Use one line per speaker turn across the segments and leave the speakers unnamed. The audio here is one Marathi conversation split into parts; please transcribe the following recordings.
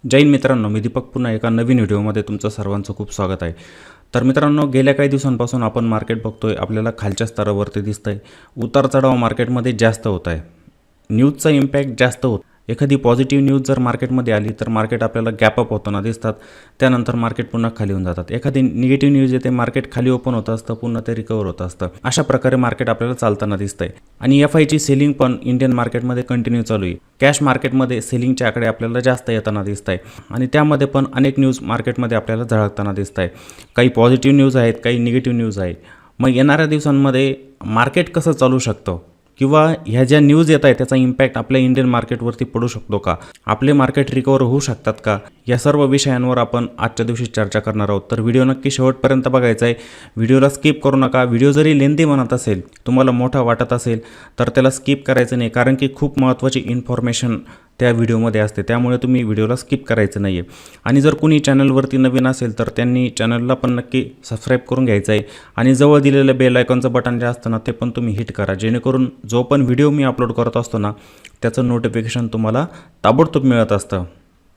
जय हिंद मित्रांनो, मी दीपक पुन्हा एका नवीन व्हिडिओमध्ये तुमचं सर्वांचं खूप स्वागत आहे। तर मित्रांनो, गेल्या काही दिवसांपासून आपण मार्केट बघतोय, आपल्याला खालच्या स्तरावरती दिसतंय उतार चढाव मार्केटमध्ये जास्त होत आहे। न्यूजचा इम्पॅक्ट जास्त होतो। एखादी पॉझिटिव्ह न्यूज जर मार्केटमध्ये आली तर मार्केट आपल्याला गॅप अप होताना दिसतात, त्यानंतर मार्केट पुन्हा खाली होऊन जातात। एखादी निगेटिव्ह न्यूज येते, मार्केट खाली ओपन होत असतं, पुन्हा ते रिकवर होत असतं। अशा प्रकारे मार्केट आपल्याला चालताना दिसतंय आणि एफआयची सेलिंग पण इंडियन मार्केटमध्ये कंटिन्यू चालू आहे। कॅश मार्केटमध्ये सेलिंगचे आकडे आपल्याला जास्त येताना दिसत आहे आणि त्यामध्ये पण अनेक न्यूज मार्केटमध्ये आपल्याला झळकताना दिसत आहे। काही पॉझिटिव्ह न्यूज आहेत, काही निगेटिव्ह न्यूज आहे। मग येणाऱ्या दिवसांमध्ये मार्केट कसं चालू शकतं किंवा ह्या ज्या न्यूज येत आहेत त्याचा इम्पॅक्ट आपल्या इंडियन मार्केटवरती पडू शकतो का, आपले मार्केट रिकवर होऊ शकतात का, या सर्व विषयांवर आपण आजच्या दिवशी चर्चा करणार आहोत। तर व्हिडिओ नक्की शेवटपर्यंत बघायचा आहे, व्हिडिओला स्किप करू नका। व्हिडिओ जरी लेंदी म्हणत असेल, तुम्हाला मोठा वाटत असेल तर त्याला स्किप करायचं नाही, कारण की खूप महत्त्वाची इन्फॉर्मेशन त्या व्हिडिओमध्ये असते, त्यामुळे तुम्ही व्हिडिओला स्किप करायचं नाही आहे। आणि जर कुणी चॅनलवरती नवीन असेल तर त्यांनी चॅनलला पण नक्की सबस्क्राईब करून घ्यायचं आहे आणि जवळ दिलेलं बेल आयकॉनचं बटन जे असतं ना ते पण तुम्ही हिट करा, जेणेकरून जो पण व्हिडिओ मी अपलोड करत असतो ना त्याचं नोटिफिकेशन तुम्हाला ताबडतोब मिळत असतं।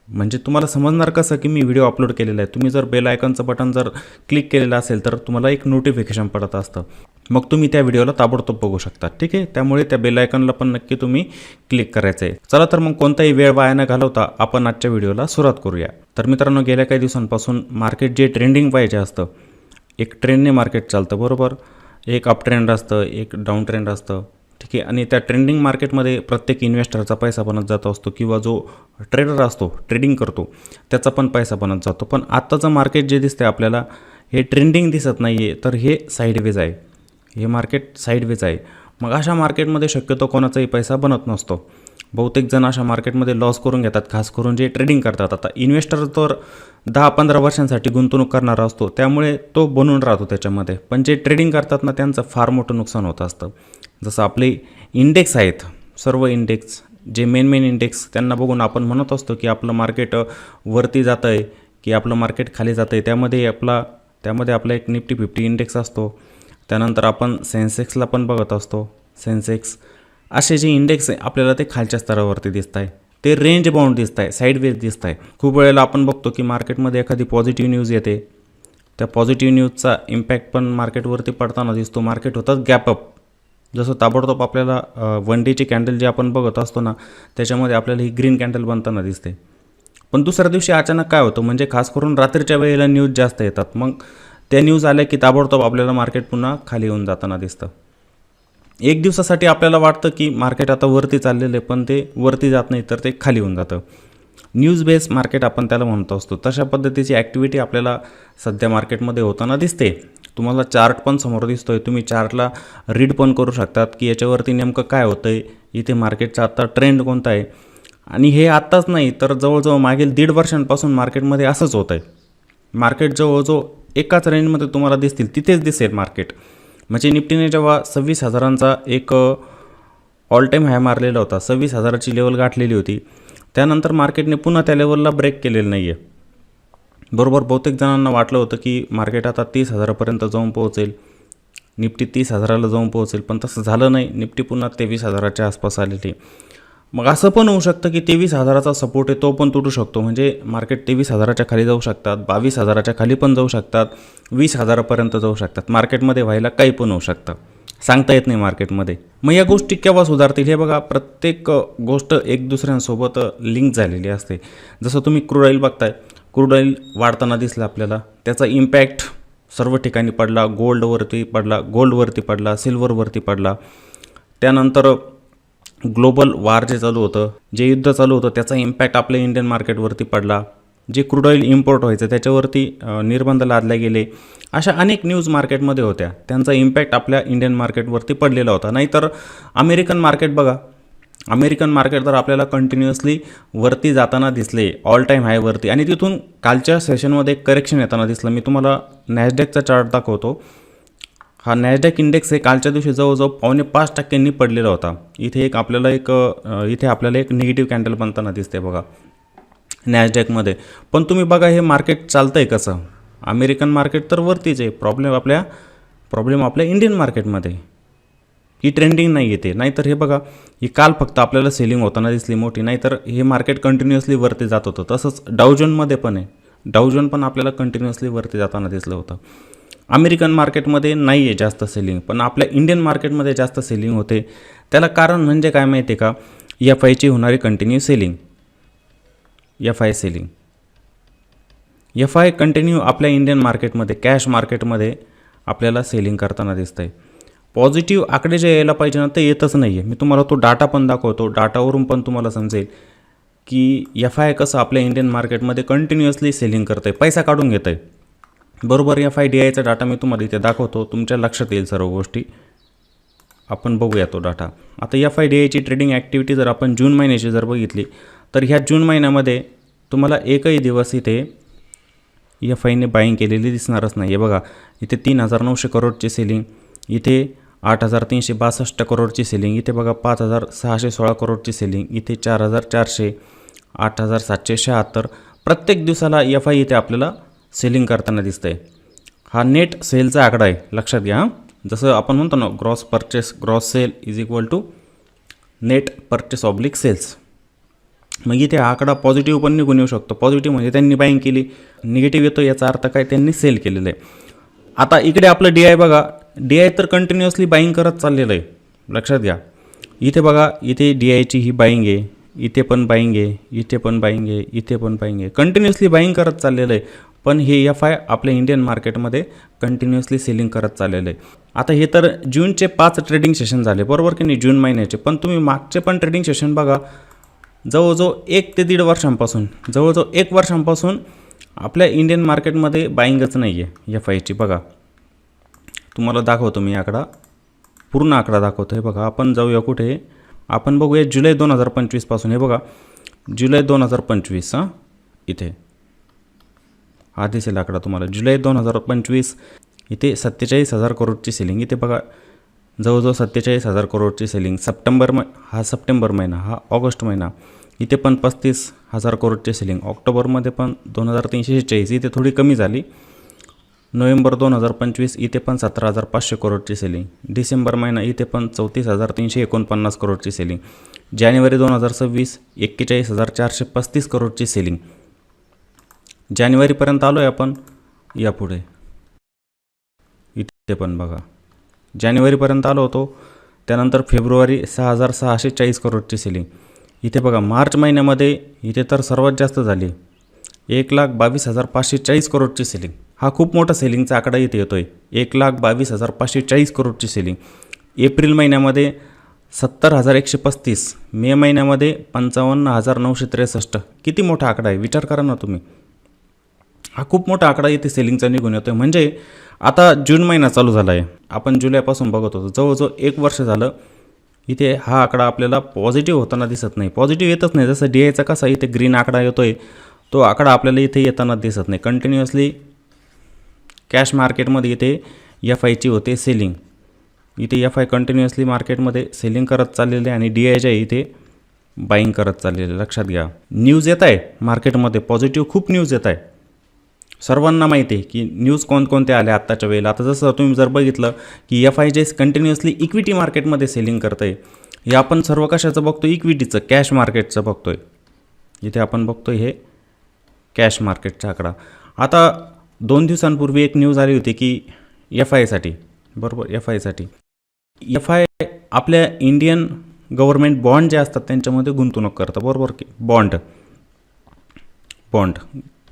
म्हणजे तुम्हाला समजणार कसं की मी व्हिडिओ अपलोड केलेला आहे, तुम्ही जर बेल आयकॉनचं बटन जर क्लिक केलेलं असेल तर तुम्हाला एक नोटिफिकेशन पडत असतं, मग तुम्ही त्या व्हिडिओला ताबडतोब बघू शकता। ठीक आहे, त्यामुळे त्या बेल आयकॉनला पण नक्की तुम्ही क्लिक करायचं आहे। चला तर मग कोणताही वेळ वाया न घालवता आपण आजच्या व्हिडिओला सुरुवात करूया। तर मित्रांनो, गेल्या काही दिवसांपासून मार्केट जे ट्रेंडिंग पाहिजे असतं, एक ट्रेंडने मार्केट चालतं बरोबर, एक अप ट्रेंड असतं, एक डाऊन ट्रेंड असतं। ठीक आहे, आणि त्या ट्रेंडिंग मार्केटमध्ये प्रत्येक इन्व्हेस्टरचा पैसा बनत जात असतो किंवा जो ट्रेडर असतो, ट्रेडिंग करतो, त्याचा पण पैसा बनत जातो। पण आत्ताचं मार्केट जे दिसतंय आपल्याला हे ट्रेंडिंग दिसत नाही आहे, तर हे साईडवेज आहे, हे मार्केट साईडवेज आहे। मग अशा मार्केटमध्ये शक्यतो कोणाचाही पैसा बनत नसतो। बहुतेक जण अशा मार्केटमध्ये लॉस करून घेतात, खास करून जे ट्रेडिंग करतात। आता इन्व्हेस्टर तर 10-15 वर्षांसाठी गुंतवणूक करणारा असतो, त्यामुळे तो बनून राहतो त्याच्यामध्ये, पण जे ट्रेडिंग करतात ना त्यांचं फार मोठं नुकसान होत असतं। जसं आपले इंडेक्स आहेत, सर्व इंडेक्स जे मेन इंडेक्स, त्यांना बघून आपण म्हणत असतो की आपलं मार्केट वरती जातं आहे की आपलं मार्केट खाली जातं आहे। त्यामध्ये आपला एक निफ्टी 50 इंडेक्स असतो, त्यानंतर आपण सेन्सेक्सला पण बघत असतो, सेन्सेक्स। असे जे इंडेक्स आहे आपल्याला ते खालच्या स्तरावरती दिसत आहे, ते रेंज बाउंड दिसत आहे, साईडवेज दिसत आहे। खूप वेळेला आपण बघतो की मार्केटमध्ये एखादी पॉझिटिव्ह न्यूज येते, त्या पॉझिटिव्ह न्यूजचा इम्पॅक्ट पण मार्केटवरती पडताना दिसतो, मार्केट होतात गॅप अप। जसं ताबडतोब आपल्याला 1 डेची कॅन्डल जे आपण बघत असतो ना त्याच्यामध्ये आपल्याला ही ग्रीन कॅन्डल बनताना दिसते। पण दुसऱ्या दिवशी अचानक काय होतं, म्हणजे खास करून रात्रीच्या वेळेला न्यूज जास्त येतात, मग त्या न्यूज आल्या की ताबडतोब आपल्याला मार्केट पुन्हा खाली येऊन जाताना दिसतं। एक दिवसासाठी आपल्याला वाटतं की मार्केट आता वरती चाललेलं आहे, पण ते वरती जात नाही तर ते खाली होऊन जातं। न्यूज बेस मार्केट आपण त्याला म्हणत असतो। तशा पद्धतीची ॲक्टिव्हिटी आपल्याला सध्या मार्केटमध्ये होताना दिसते। तुम्हाला चार्ट पण समोर दिसतोय, तुम्ही चार्टला रीड पण करू शकतात की याच्यावरती नेमकं काय होतं आहे, इथे मार्केटचा आत्ता ट्रेंड कोणता आहे। आणि हे आत्ताच नाही तर जवळजवळ मागील 1.5 वर्षांपासून मार्केटमध्ये असंच होतं आहे। मार्केट जवळजवळ एकाच रेंजमध्ये तुम्हाला दिसतील, तिथेच दिसेल मार्केट। म्हणजे निफ्टीने जेव्हा 26,000चा एक ऑल टाईम हाय मारलेला होता, 26,000ची लेवल गाठलेली होती, त्यानंतर मार्केटने पुन्हा त्या लेवलला ब्रेक केलेलं नाही आहे बरोबर। बहुतेक जणांना वाटलं होतं की मार्केट आता 30,000पर्यंत जाऊन पोहोचेल, निफ्टी 30,000ला जाऊन पोहोचेल, पण तसं झालं नाही। निफ्टी पुन्हा 23,000च्या आसपास आलेली। मग असं पण होऊ शकतं की 23,000चा सपोर्ट आहे तो पण तुटू शकतो, म्हणजे मार्केट 23,000च्या खाली जाऊ शकतात, 22,000च्या खाली पण जाऊ शकतात, 20,000पर्यंत जाऊ शकतात। मार्केटमध्ये व्हायला काही पण होऊ शकतं, सांगता येत नाही मार्केटमध्ये। मग या गोष्टी केव्हा सुधारतील हे बघा, प्रत्येक गोष्ट एक दुसऱ्यांसोबत लिंक झालेली असते। जसं तुम्ही क्रूड ऑईल बघताय, क्रूड ऑईल वाढताना दिसलं आपल्याला, त्याचा इम्पॅक्ट सर्व ठिकाणी पडला, गोल्डवरती पडला, सिल्वरवरती पडला। त्यानंतर ग्लोबल वार जे चालू होतं, जे युद्ध चालू होतं, त्याचा इम्पॅक्ट आपल्या इंडियन मार्केटवरती पडला। जे क्रूड ऑईल इम्पोर्ट व्हायचं त्याच्यावरती निर्बंध लादले गेले। अशा अनेक न्यूज मार्केटमध्ये होत्या, त्यांचा इम्पॅक्ट आपल्या इंडियन मार्केटवरती पडलेला होता। नाहीतर अमेरिकन मार्केट बघा, अमेरिकन मार्केट तर आपल्याला कंटिन्युअसली वरती जाताना दिसले, ऑल टाईम हायवरती, आणि तिथून कालच्या सेशनमध्ये एक करेक्शन येताना दिसलं। मी तुम्हाला नॅसडॅकचा चार्ट दाखवतो। हा नॅसडॅक इंडेक्स आहे कालच्या दिवशी जवळजवळ 5.25% पडलेला होता। इथे आपल्याला एक निगेटिव्ह कॅन्डल बनताना दिसते बघा नॅसडॅकमध्ये। पण तुम्ही बघा हे मार्केट चालतं आहे कसं, अमेरिकन मार्केट तर वरतीच आहे, प्रॉब्लेम आपल्या इंडियन मार्केटमध्ये। ही ट्रेंडिंग नाही येते. नाहीतर हे बघा, ही काल फक्त आपल्याला सेलिंग होताना दिसली मोठी, नाहीतर हे मार्केट कंटिन्युअसली वरती जात होतं. तसंच डाउजोनमध्ये पण आहे. डाउजोन पण आपल्याला कंटिन्युअसली वरती जाताना दिसलं होतं. अमेरिकन मार्केटमध्ये नाही आहे जास्त सेलिंग, पण आपल्या इंडियन मार्केटमध्ये जास्त सेलिंग होते. त्याला कारण म्हणजे काय माहिती आहे का? एफ आयची होणारी continue selling. F I selling, F I continue आपल्या इंडियन मार्केटमध्ये, कॅश मार्केटमध्ये आपल्याला सेलिंग करताना दिसतं आहे. पॉझिटिव्ह आकडे जे यायला पाहिजे ना, ते येतच नाही आहे. मी तुम्हाला तो डाटा पण दाखवतो. डाटावरून पण तुम्हाला समजेल की एफ आय कसं आपल्या इंडियन मार्केटमध्ये कंटिन्युअसली सेलिंग करतं आहे, पैसा काढून घेतं आहे. बरोबर, एफ आय डी आयचा डाटा मी तुम्हाला इथे दाखवतो, तुमच्या लक्षात येईल सर्व गोष्टी. आपण बघूया तो डाटा. आता एफ आय डी आयची ट्रेडिंग ॲक्टिव्हिटी जर आपण जून महिन्याची जर बघितली, तर ह्या जून महिन्यामध्ये तुम्हाला एकही दिवस इथे एफ आयने बाईंग केलेली दिसणारच नाही आहे. बघा, इथे 3,900 करोडची सेलिंग, इथे 8,362 करोडची सेलिंग, इथे बघा 5,616 करोडची सेलिंग, इथे 4,400, 8,776. प्रत्येक दिवसाला एफ आय इथे आपल्याला सेलिंग करताना दिसतं आहे. हा नेट सेलचा आकडा आहे, लक्षात घ्या. जसं आपण म्हणतो ना, gross purchase gross sale is equal to net purchase oblique sales. मग इथे हा आकडा पॉझिटिव्ह पण निघून येऊ शकतो. पॉझिटिव्ह म्हणजे त्यांनी बाईंग केली, निगेटिव्ह येतो याचा अर्थ काय, त्यांनी सेल केलेलं आहे. आता इकडे आपलं डी आय बघा, डी आय तर कंटिन्युअसली बाईंग करत चाललेलं आहे, लक्षात घ्या. इथे बघा, इथे डी आयची ही बाईंग आहे, इथे पण बाईंग आहे, इथे पण बाईंग आहे, इथे पण बाईंग आहे, कंटिन्युअसली बाईंग करत चाललेलं आहे. पण हे एफ आय आपल्या इंडियन मार्केटमध्ये कंटिन्युअसली सेलिंग करत चाललेलं आहे. आता हे तर जूनचे 5 ट्रेडिंग सेशन झाले, बरोबर की नाही, जून महिन्याचे. पण तुम्ही मागचे पण ट्रेडिंग सेशन बघा, जवळजवळ 1 ते 1.5 वर्षांपासून, जवळजवळ 1 वर्षांपासून आपल्या इंडियन मार्केटमध्ये बाईंगच नाही आहे एफ आयची. बघा, तुम्हाला दाखवतो मी आकडा, पूर्ण आकडा दाखवतो. हे बघा, आपण जाऊया कुठे, आपण बघूया जुलै 2025 पासून. हे बघा, जुलै 2025, इथे हा दिसेल आकडा तुम्हाला. जुलै 2025 इथे 47,000 करोडची सेलिंग. इथे बघा, जवळजवळ 47,000 करोडची सेलिंग. हा सप्टेंबर महिना, हा ऑगस्ट महिना, इथे पण 35,000 करोडची सेलिंग. ऑक्टोबरमध्ये पण 2,346, इथे थोडी कमी झाली. नोव्हेंबर 2025 इथे पण 17,500 करोडची सेलिंग. डिसेंबर महिना इथे पण 34,349 करोडची सेलिंग. जानेवारी 2026 41,435 करोडची सेलिंग. जानेवारीपर्यंत आलो आहे आपण. यापुढे इथे पण बघा, जानेवारीपर्यंत आलो होतो. त्यानंतर फेब्रुवारी 6,640 करोडची सेलिंग. इथे बघा, मार्च महिन्यामध्ये इथे तर सर्वात जास्त झाली, 1,22,540 करोडची सेलिंग. हा खूप मोठा सेलिंगचा आकडा इथे येतो आहे, 1,22,540 करोडची सेलिंग. एप्रिल महिन्यामध्ये 70,135, मे महिन्यामध्ये 55,963. किती मोठा आकडा आहे, विचार करा ना तुम्ही. हा खूप मोठा आकडा इथे सेलिंगचा निघून येतो आहे. म्हणजे आता जून महिना चालू झाला आहे, आपण जुलैपासून बघत होतो, जवळजवळ 1 वर्ष झालं. इथे हा आकडा आपल्याला पॉझिटिव्ह होताना दिसत नाही, पॉझिटिव्ह येतच नाही. जसं डी आयचा कसा इथे ग्रीन आकडा येतो आहे, तो आकडा आपल्याला इथे येताना दिसत नाही. कंटिन्युअसली कॅश मार्केटमध्ये इथे एफ आयची होते सेलिंग. इथे एफ आय कंटिन्युअसली मार्केटमध्ये सेलिंग करत चाललेले आणि डी आयच्या इथे बाईंग करत चाललेले, लक्षात घ्या. न्यूज येत आहे मार्केटमध्ये, पॉझिटिव्ह खूप न्यूज येत आहे. सर्वांना माहिती आहे की न्यूज कोणकोणत्या आल्या आत्ताच्या वेळेला. आता जसं तुम्ही जर बघितलं की एफ आय जे कंटिन्युअसली इक्विटी मार्केटमध्ये सेलिंग करतं आहे, हे आपण सर्व कशाचं बघतो, इक्विटीचं, कॅश मार्केटचं बघतो आहे. इथे आपण बघतो हे कॅश मार्केटचा आकडा. आता 2 दिवसांपूर्वी एक न्यूज आली होती की एफ आयसाठी, बरोबर, एफ आय आपल्या इंडियन गव्हर्मेंट बॉन्ड जे असतात त्यांच्यामध्ये गुंतवणूक करतं, बरोबर की. Bond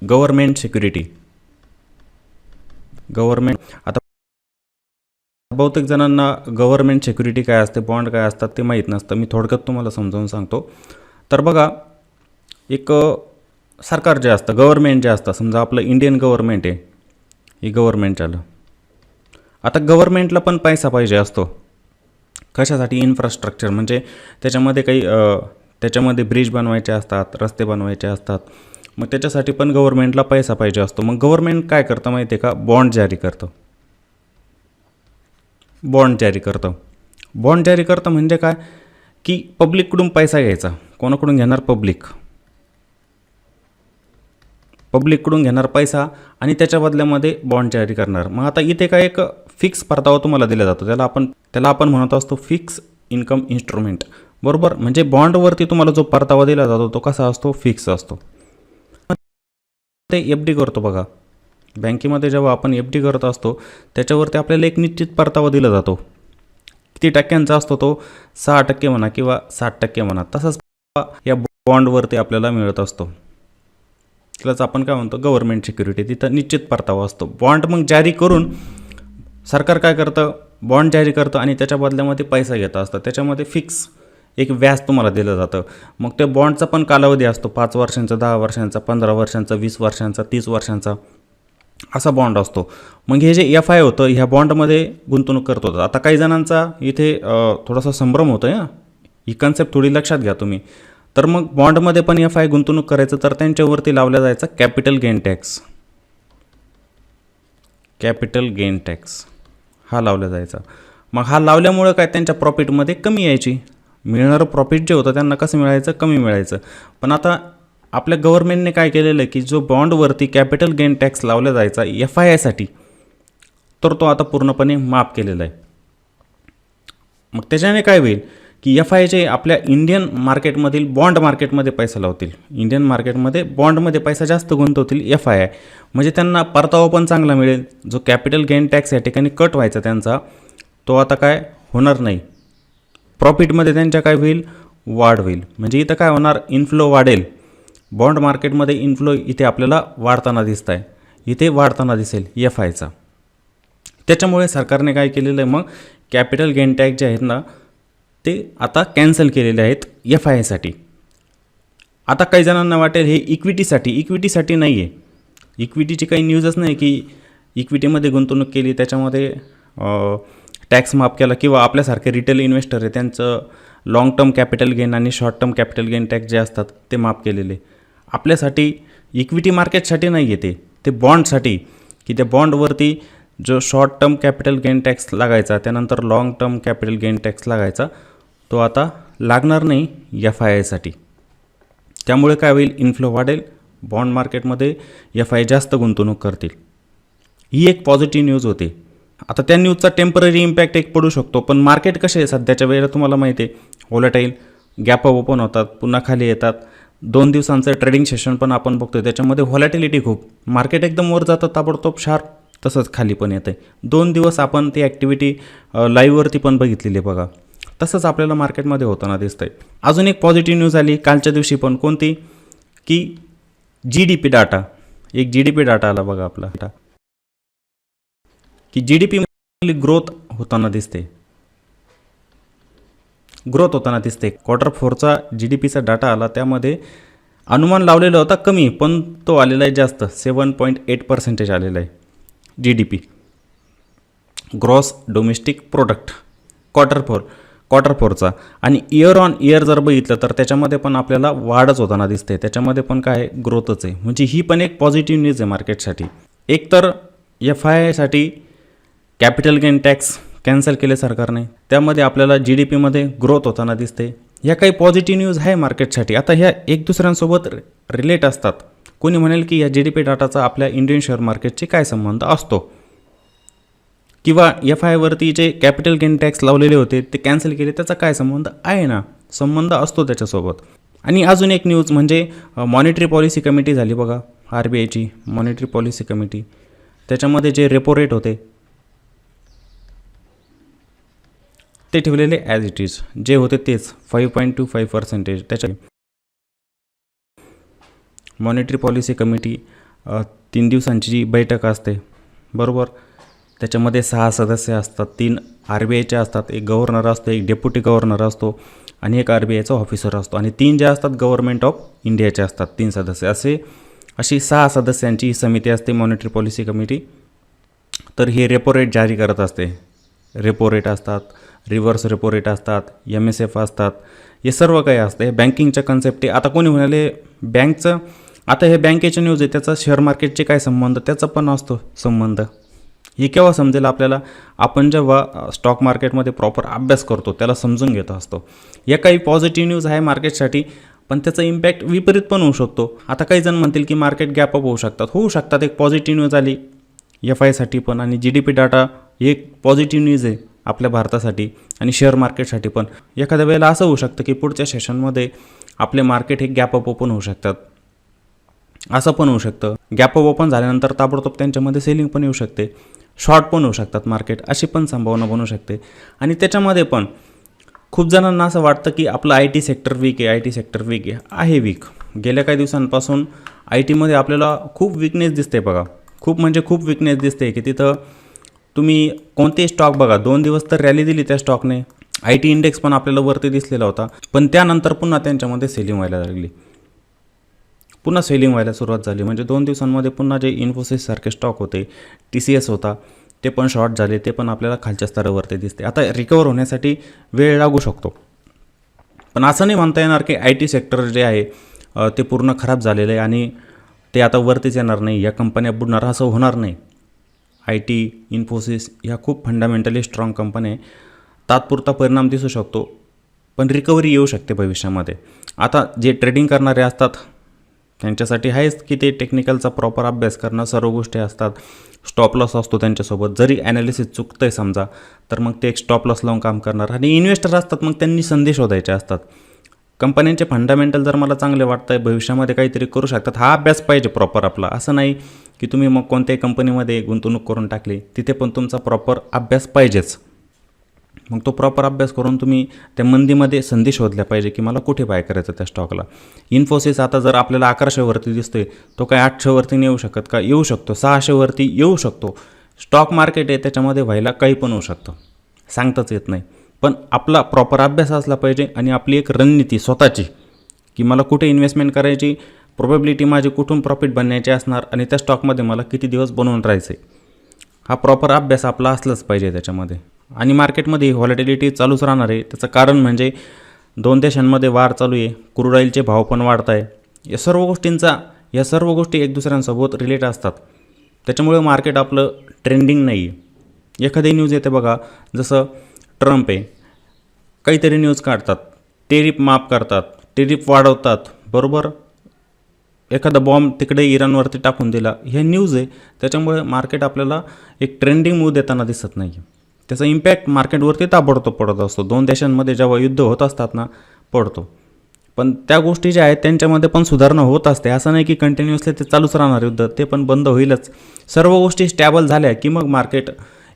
government security, government. आता बहुतेक जणांना गव्हर्मेंट सिक्युरिटी काय असते, बॉन्ड काय असतात ते माहीत नसतं. मी थोडक्यात तुम्हाला समजावून सांगतो. तर बघा, एक सरकार जे असतं, गव्हर्मेंट जे असतं, समजा आपलं इंडियन गव्हर्मेंट आहे, हे गव्हर्मेंट आलं. आता गव्हर्मेंटला पण पैसा पाहिजे असतो, कशासाठी, इन्फ्रास्ट्रक्चर, म्हणजे त्याच्यामध्ये काही त्याच्यामध्ये ब्रिज बनवायचे असतात, रस्ते बनवायचे असतात. मग त्याच्यासाठी पण गव्हर्मेंटला पैसा पाहिजे असतो. मग गव्हर्मेंट काय करतं माहिती आहे का, बॉन्ड जारी करतं. बॉन्ड जारी करतं म्हणजे काय, की पब्लिककडून पैसा घ्यायचा. कोणाकडून घेणार, पब्लिककडून घेणार पैसा आणि त्याच्या बदल्यामध्ये बॉन्ड जारी करणार. मग आता इथे काय एक फिक्स परतावा तुम्हाला दिला जातो. त्याला आपण म्हणत असतो फिक्स इन्कम इन्स्ट्रुमेंट, बरोबर. म्हणजे बॉन्डवरती तुम्हाला जो परतावा दिला जातो तो कसा असतो, फिक्स असतो. ते FD करतो बघा, बँकेमध्ये जेव्हा आपण FD करत असतो त्याच्यावरती आपल्याला एक निश्चित परतावा दिला जातो. किती टक्क्यांचा असतो तो, 6% म्हणा किंवा 7% म्हणा. तसंच या बॉन्डवरती आपल्याला मिळत असतो. त्यालाच आपण काय म्हणतो, गव्हर्नमेंट सिक्युरिटी. तिथं निश्चित परतावा असतो. बॉन्ड मग जारी करून सरकार काय करतं, बॉन्ड जारी करतं आणि त्याच्या बदल्यामध्ये पैसा घेतं असतं. त्याच्यामध्ये फिक्स एक व्याज तुम्हाला दिलं जातं. मग ते बॉन्डचा पण कालावधी असतो, 5 वर्षांचा, 10 वर्षांचा, 15 वर्षांचा, 20 वर्षांचा, 30 वर्षांचा असा बॉन्ड असतो. मग हे जे FI होतं ह्या बॉन्डमध्ये गुंतवणूक करत होतं. आता काही जणांचा इथे थोडासा संभ्रम होतो आहे. ही कन्सेप्ट थोडी लक्षात घ्या तुम्ही. तर मग बॉन्डमध्ये पण FI गुंतवणूक करायचं तर त्यांच्यावरती लावला जायचा capital gain tax. Capital gain tax हा लावला जायचा. मग हा लावल्यामुळं काय, त्यांच्या प्रॉफिटमध्ये कमी यायची. मिळणारं प्रॉफिट जे होतं त्यांना कसं मिळायचं, कमी मिळायचं. पण आता आपल्या गव्हर्नमेंटने काय केलेलं आहे की जो बॉन्डवरती कॅपिटल गेन टॅक्स लावला जायचा FIसाठी, तर तो आता पूर्णपणे माफ केलेला आहे. मग त्याच्याने काय होईल की FIचे आपल्या इंडियन मार्केटमधील बॉन्ड मार्केटमध्ये पैसा लावतील. इंडियन मार्केटमध्ये बॉन्डमध्ये पैसा जास्त गुंतवतील FI. म्हणजे त्यांना परतावा पण चांगला मिळेल. जो कॅपिटल गेन टॅक्स या ठिकाणी कट व्हायचा त्यांचा, तो आता काय होणार नाही. प्रॉफिटमध्ये त्यांच्या काय होईल, वाढ होईल. म्हणजे इथं काय होणार, इन्फ्लो वाढेल. बॉन्ड मार्केटमध्ये इन्फ्लो इथे आपल्याला वाढताना दिसत आहे. इथे वाढताना दिसेल FIचा. त्याच्यामुळे सरकारने काय केलेलं आहे, मग कॅपिटल गेन टॅक्स जे आहेत ना ते आता कॅन्सल केलेले आहेत FIसाठी. आता काही जणांना वाटेल हे इक्विटीसाठी नाही आहे. इक्विटीची काही न्यूजच नाही की इक्विटीमध्ये गुंतवणूक केली त्याच्यामध्ये टॅक्स माफ केला, किंवा आपल्यासारखे रिटेल इन्व्हेस्टर आहे त्यांचं लाँग टर्म कॅपिटल गेन आणि short term capital gain tax जे असतात ते माफ केलेले. आपल्यासाठी इक्विटी मार्केटसाठी नाही आहे ते बॉन्डसाठी, की त्या बॉन्डवरती जो short term capital gain tax लागायचा त्यानंतर long term capital gain tax लागायचा, तो आता लागणार नाही FIसाठी. त्यामुळे काय होईल, इन्फ्लो वाढेल. बॉन्ड मार्केटमध्ये FI जास्त गुंतवणूक करतील. ही एक पॉझिटिव्ह न्यूज होते. आता त्या न्यूजचा टेम्पररी इम्पॅक्ट एक पडू शकतो, पण मार्केट कसे आहे सध्याच्या वेळेला तुम्हाला माहिती आहे, व्होलेटाईल. गॅप ओपन होतात, पुन्हा खाली येतात. 2 दिवसांचं ट्रेडिंग सेशन पण आपण बघतोय, त्याच्यामध्ये व्हॉलॅटिलिटी खूप. मार्केट एकदम वर जातं ताबडतोब शार्प, तसंच खाली पण येतं आहे. 2 दिवस आपण ती ॲक्टिव्हिटी लाईव्हवरती पण बघितलेली बघा. तसंच आपल्याला मार्केटमध्ये होताना दिसतं आहे. अजून एक पॉझिटिव्ह न्यूज आली कालच्या दिवशी पण, कोणती, की GDP डाटा. एक GDP डाटा आला बघा आपला, की GDP ग्रोथ होताना दिसते. Q4चा GDPचा डाटा आला. त्यामध्ये अनुमान लावलेला होता कमी, पण तो आलेला आहे जास्त, 7.8% आलेला आहे GDP, ग्रॉस डोमेस्टिक प्रोडक्ट Q4चा. आणि इयर ऑन इयर जर बघितलं तर त्याच्यामध्ये पण आपल्याला वाढच होताना दिसते. त्याच्यामध्ये पण काय, ग्रोथच आहे. म्हणजे ही पण एक पॉझिटिव्ह न्यूज आहे मार्केटसाठी. एक तर FIसाठी कॅपिटल गेन टॅक्स कॅन्सल केले सरकारने, त्यामध्ये आपल्याला GDPमध्ये ग्रोथ होताना दिसते. ह्या काही पॉझिटिव्ह न्यूज आहे मार्केटसाठी. आता ह्या एक दुसऱ्यांसोबत रिलेट असतात. कोणी म्हणेल की या GDP डाटाचा आपल्या इंडियन शेअर मार्केटशी काय संबंध असतो, किंवा FIवरती जे कॅपिटल गेन टॅक्स लावलेले होते ते कॅन्सल केले, त्याचा काय संबंध आहे ना, संबंध असतो त्याच्यासोबत. आणि अजून एक न्यूज म्हणजे मॉनिटरी पॉलिसी कमिटी झाली बघा, RBIची मॉनिटरी पॉलिसी कमिटी. त्याच्यामध्ये जे रेपो रेट होते ते ठेवलेले ॲज इट इज, जे होते तेच 5.25%. त्याच्या मॉनिटरी पॉलिसी कमिटी 3 दिवसांची जी बैठक असते, बरोबर. त्याच्यामध्ये 6 सदस्य असतात. 3 RBIचे असतात, एक गव्हर्नर असतो, एक डेप्युटी गव्हर्नर असतो आणि एक RBIचा ऑफिसर असतो. आणि 3 जे असतात गव्हर्नमेंट ऑफ इंडियाचे असतात, 3 सदस्य. अशी 6 सदस्यांची ही समिती असते मॉनिटरी पॉलिसी कमिटी. तर हे रेपो रेट जारी करत असते. रेपो रेट असतात, रिव्हर्स रेपो रेट असतात, MSF असतात, हे सर्व काही असतं. हे बँकिंगच्या कन्सेप्ट आहे. आता कोणी म्हणाले बँकचं, आता हे बँकेचे न्यूज आहे, त्याचा शेअर मार्केटचे काय संबंध, त्याचा पण असतो संबंध. हे केव्हा समजेल आपल्याला, आपण जेव्हा स्टॉक मार्केटमध्ये प्रॉपर अभ्यास करतो, त्याला समजून घेत असतो. या काही पॉझिटिव्ह न्यूज आहे मार्केटसाठी, पण त्याचा इम्पॅक्ट विपरीत पण होऊ शकतो. आता काही जण म्हणतील की मार्केट गॅपअप होऊ शकतात. एक पॉझिटिव्ह न्यूज आली FIसाठी पण, आणि GDP डाटा ही एक पॉझिटिव्ह न्यूज आहे आपल्या भारतासाठी आणि शेअर मार्केटसाठी पण. एखाद्या वेळेला असं होऊ शकतं की पुढच्या सेशनमध्ये आपले मार्केट हे गॅप अप ओपन होऊ शकतात. असं पण होऊ शकतं गॅप अप ओपन झाल्यानंतर ताबडतोब त्यांच्यामध्ये सेलिंग पण येऊ शकते, शॉर्ट पण होऊ शकतात मार्केट, अशी पण संभावना बनू शकते. आणि त्याच्यामध्ये पण खूप जणांना असं वाटतं की आपलं आय टी सेक्टर वीक आहे, आय टी सेक्टर वीक आहे वीक. गेल्या काही दिवसांपासून आय टीमध्ये आपल्याला खूप विकनेस दिसते बघा, खूप म्हणजे खूप विकनेस दिसते की तिथं तुम्ही कोणतेही स्टॉक बघा, 2 दिवस तर रॅली दिली त्या स्टॉकने. आय टी इंडेक्स पण आपल्याला वरती दिसलेला होता, पण त्यानंतर पुन्हा त्यांच्यामध्ये सेलिंग व्हायला लागली, पुन्हा सेलिंग व्हायला सुरुवात झाली. म्हणजे 2 दिवसांमध्ये पुन्हा जे इन्फोसिससारखे स्टॉक होते, TCS होता, ते पण शॉर्ट झाले, ते पण आपल्याला खालच्या स्तरावरती दिसते. आता रिकवर होण्यासाठी वेळ लागू शकतो, पण असं नाही म्हणता येणार की आय टी सेक्टर जे आहे ते पूर्ण खराब झालेलं आहे आणि ते आता वरतीच येणार नाही, या कंपन्या बुडणार, असं होणार नाही. आय टी, इन्फोसिस ह्या खूप फंडामेंटली स्ट्रॉंग कंपन्या आहे. तात्पुरता परिणाम दिसू शकतो, पण रिकव्हरी येऊ शकते भविष्यामध्ये. आता जे ट्रेडिंग करणारे असतात त्यांच्यासाठी आहेच की ते टेक्निकलचा प्रॉपर अभ्यास करणं, सर्व गोष्टी असतात. स्टॉप लॉस असतो त्यांच्यासोबत, जरी ॲनालिसिस चुकतं आहे समजा तर मग ते एक स्टॉप लॉस लावून काम करणार. आणि इन्व्हेस्टर असतात, मग त्यांनी संधी शोधायचे असतात. कंपन्यांचे फंडामेंटल जर मला चांगले वाटतं आहे, भविष्यामध्ये काहीतरी करू शकतात, हा अभ्यास पाहिजे प्रॉपर आपला. असं नाही की तुम्ही मग कोणत्याही कंपनीमध्ये गुंतवणूक करून टाकली, तिथे पण तुमचा प्रॉपर अभ्यास पाहिजेच. मग तो प्रॉपर अभ्यास करून तुम्ही त्या मंदीमध्ये संधी शोधल्या पाहिजे की मला कुठे बाय करायचं त्या स्टॉकला. इन्फोसिस आता जर आपल्याला 1100वरती दिसतोय, तो काय 800वरती नाही येऊ शकत का? येऊ शकतो, 600वरती येऊ शकतो. स्टॉक मार्केट आहे, त्याच्यामध्ये व्हायला काही पण होऊ शकतं, सांगताच येत नाही. पण आपला प्रॉपर अभ्यास असला पाहिजे आणि आपली एक रणनीती स्वतःची की मला कुठे इन्व्हेस्टमेंट करायची, प्रोबॅबिलिटी माझी कुठून प्रॉफिट बनण्याची असणार आणि त्या स्टॉकमध्ये मला किती दिवस बनवून राहायचं आहे, हा प्रॉपर अभ्यास आपला असलाच पाहिजे त्याच्यामध्ये. आणि मार्केटमध्ये व्हॉलॅटिलिटी चालूच राहणार आहे. त्याचं कारण म्हणजे 2 देशांमध्ये वार चालू आहे, क्रूड ऑइलचे भाव पण वाढत आहे. या सर्व गोष्टी एक दुसऱ्यांसोबत रिलेट असतात. त्याच्यामुळे मार्केट आपलं ट्रेंडिंग नाही आहे. एखादी न्यूज येते बघा, जसं ट्रम्प आहे, काहीतरी न्यूज काढतात, टेरिफ माफ करतात, टेरिफ वाढवतात, बरोबर, एखादा बॉम्ब तिकडे इराणवरती टाकून दिला, हे न्यूज आहे. त्याच्यामुळे मार्केट आपल्याला एक ट्रेंडिंग मूव देताना दिसत नाही. त्याचा इम्पॅक्ट मार्केटवरती ताबडतोब पडत असतो. 2 देशांमध्ये जेव्हा युद्ध होत असतात ना, पडतो. पण त्या गोष्टी ज्या आहेत त्यांच्यामध्ये पण सुधारणा होत असते. असं नाही की कंटिन्युअसली ते चालूच राहणार युद्ध, ते पण बंद होईलच. सर्व गोष्टी स्टॅबल झाल्या की मग मार्केट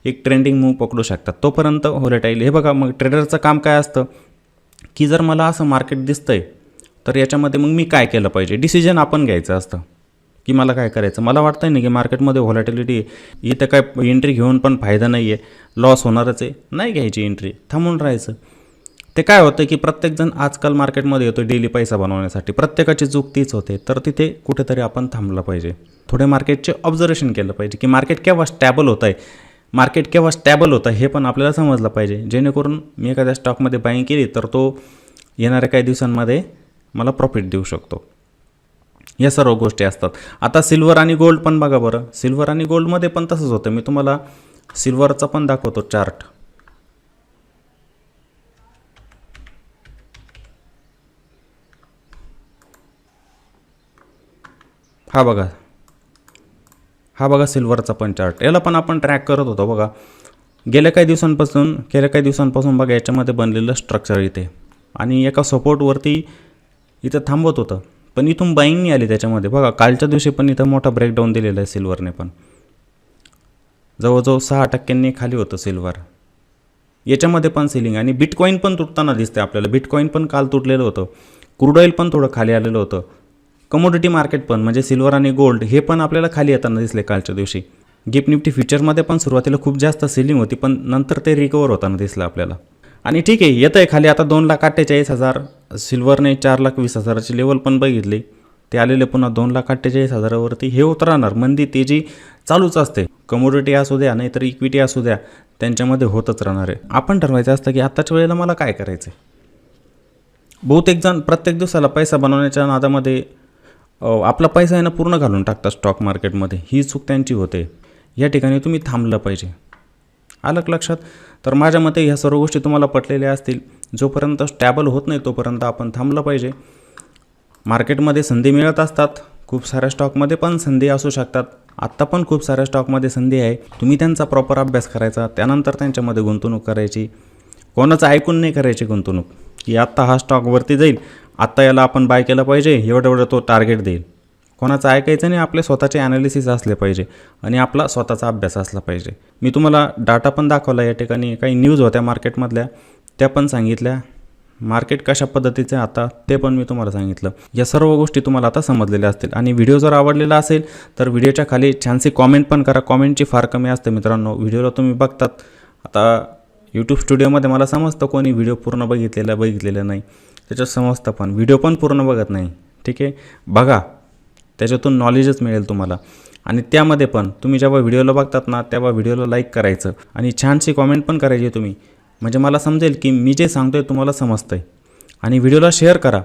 एक ट्रेंडिंग मूव पकडू शकतात. तोपर्यंत व्होलेटाईल. हे बघा, मग ट्रेडरचं काम काय असतं की जर मला असं मार्केट दिसतंय तर याच्यामध्ये मग मी काय केलं पाहिजे, डिसिजन आपण घ्यायचं असतं की मला काय करायचं. मला वाटतं नाही की मार्केटमध्ये व्हॉलॅटिलिटी, इथं काय एंट्री घेऊन पण फायदा नाही आहे, लॉस होणारच आहे, नाही घ्यायची एंट्री, थांबून राहायचं. ते काय होतं की प्रत्येकजण आजकाल मार्केटमध्ये येतो डेली पैसा बनवण्यासाठी, प्रत्येकाची चूक तीच होते. तर तिथे कुठेतरी आपण थांबलं पाहिजे, थोडे मार्केटचे ऑब्झर्वेशन केलं पाहिजे की मार्केट केव्हा स्टॅबल होतं आहे, मार्केट केव्हा स्टॅबल होतं हे पण आपल्याला समजलं पाहिजे. जेणेकरून मी एखाद्या स्टॉकमध्ये बाईंग केली तर तो येणाऱ्या काही दिवसांमध्ये मला प्रॉफिट देऊ शकतो. या सर्व गोष्टी असतात. आता सिल्वर आणि गोल्ड पण बघा बरं, सिल्वर आणि गोल्डमध्ये पण तसंच होतं. मी तुम्हाला सिल्वरचा पण दाखवतो चार्ट. हा बघा सिल्वरचा पण चार्ट. याला पण आपण ट्रॅक करत होतो बघा. गेल्या काही दिवसांपासून बघा याच्यामध्ये बनलेलं स्ट्रक्चर इथे आणि एका सपोर्टवरती इथं थांबत होतं, पण इथून बाईंग नाही आली त्याच्यामध्ये. बघा कालच्या दिवशी पण इथं मोठा ब्रेकडाऊन दिलेला आहे सिल्वरने, पण जवळजवळ 6% खाली होतं सिल्वर. याच्यामध्ये पण सेलिंग आणि बिटकॉईन पण तुटताना दिसते आपल्याला. बिटकॉईन पण काल तुटलेलं होतं, क्रूड ऑइल पण थोडं खाली आलेलं होतं, कमोडिटी मार्केट पण म्हणजे सिल्वर आणि गोल्ड हे पण आपल्याला खाली येताना दिसले कालच्या दिवशी. गिफ्ट निफ्टी फ्युचरमध्ये पण सुरुवातीला खूप जास्त सेलिंग होती, पण नंतर ते रिकवर होताना दिसलं आपल्याला. आणि ठीक आहे, येतं आहे खाली. आता 2,48,000 सिल्वरने 4,20,000ची लेवल पण बघितली, ते आलेले पुन्हा 2,48,000वरती. हे उतरणार, मंदी तेजी चालूच असते. कमोडिटी असू द्या नाहीतर इक्विटी असू द्या, त्यांच्यामध्ये होतच राहणार आहे. आपण ठरवायचं असतं की आत्ताच्या वेळेला मला काय करायचं आहे. बहुतेक जण प्रत्येक दिवसाला पैसा बनवण्याच्या नादामध्ये आपला पैसा आहे ना पूर्ण घालून टाकतात स्टॉक मार्केटमध्ये. ही चूक त्यांची होते. या ठिकाणी तुम्ही थांबलं पाहिजे. आलं लक्षात? तर माझ्या मते ह्या सर्व गोष्टी तुम्हाला पटलेल्या असतील. जोपर्यंत स्टॅबल होत नाही तोपर्यंत आपण थांबलं पाहिजे. मार्केटमध्ये संधी मिळत असतात, खूप साऱ्या स्टॉकमध्ये पण संधी असू शकतात. आत्ता पण खूप साऱ्या स्टॉकमध्ये संधी आहे. तुम्ही त्यांचा प्रॉपर अभ्यास करायचा, त्यानंतर त्यांच्यामध्ये गुंतवणूक करायची. कोणाचं ऐकून नाही करायची गुंतवणूक, की आत्ता हा स्टॉक वरती जाईल, आत्ता याला आपण बाय केलं पाहिजे, एवढं तो टार्गेट देईल. कोणाचं ऐकायचं नाही. आपले स्वतःचे ॲनालिसिस असले पाहिजे आणि आपला स्वतःचा अभ्यास असला पाहिजे. मी तुम्हाला डाटा पण दाखवला या ठिकाणी. काही न्यूज होत्या मार्केटमधल्या, त्या पण सांगितल्या. मार्केट कशा पद्धतीचं आहे आता ते पण मी तुम्हाला सांगितलं. या सर्व गोष्टी तुम्हाला आता समजलेल्या असतील. आणि व्हिडिओ जर आवडलेला असेल तर व्हिडिओच्या खाली छानशी कॉमेंट पण करा. कॉमेंटची फार कमी असते मित्रांनो. व्हिडिओला तुम्ही बघतात, आता यूट्यूब स्टुडिओमध्ये मला समजतं कोणी व्हिडिओ पूर्ण बघितलेलं नाही, त्याच्यात समजतं. पण व्हिडिओ पण पूर्ण बघत नाही. ठीक आहे, बघा, त्याच्यातून नॉलेजच मिळेल तुम्हाला. आणि त्यामध्ये पण तुम्ही जेव्हा व्हिडिओला बघतात ना, तेव्हा व्हिडिओला लाईक करायचं आणि छानशी कॉमेंट पण करायची तुम्ही, म्हणजे मला समजेल की मी जे सांगतो आहे तुम्हाला समजतं आहे. आणि व्हिडिओला शेअर करा.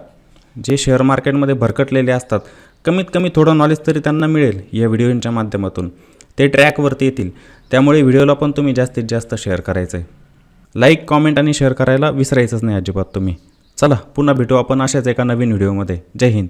जे शेअर मार्केटमध्ये भरकटलेले असतात, कमीत कमी थोडं नॉलेज तरी त्यांना मिळेल या व्हिडिओच्या माध्यमातून. ते ट्रॅकवरती येतील. त्यामुळे व्हिडिओला पण तुम्ही जास्तीत जास्त शेअर करायचं आहे. लाईक, कॉमेंट आणि शेअर करायला विसरायचंच नाही अजिबात तुम्ही. चला, पुन्हा भेटू आपण अशाच एका नवीन व्हिडिओमध्ये. जय हिंद.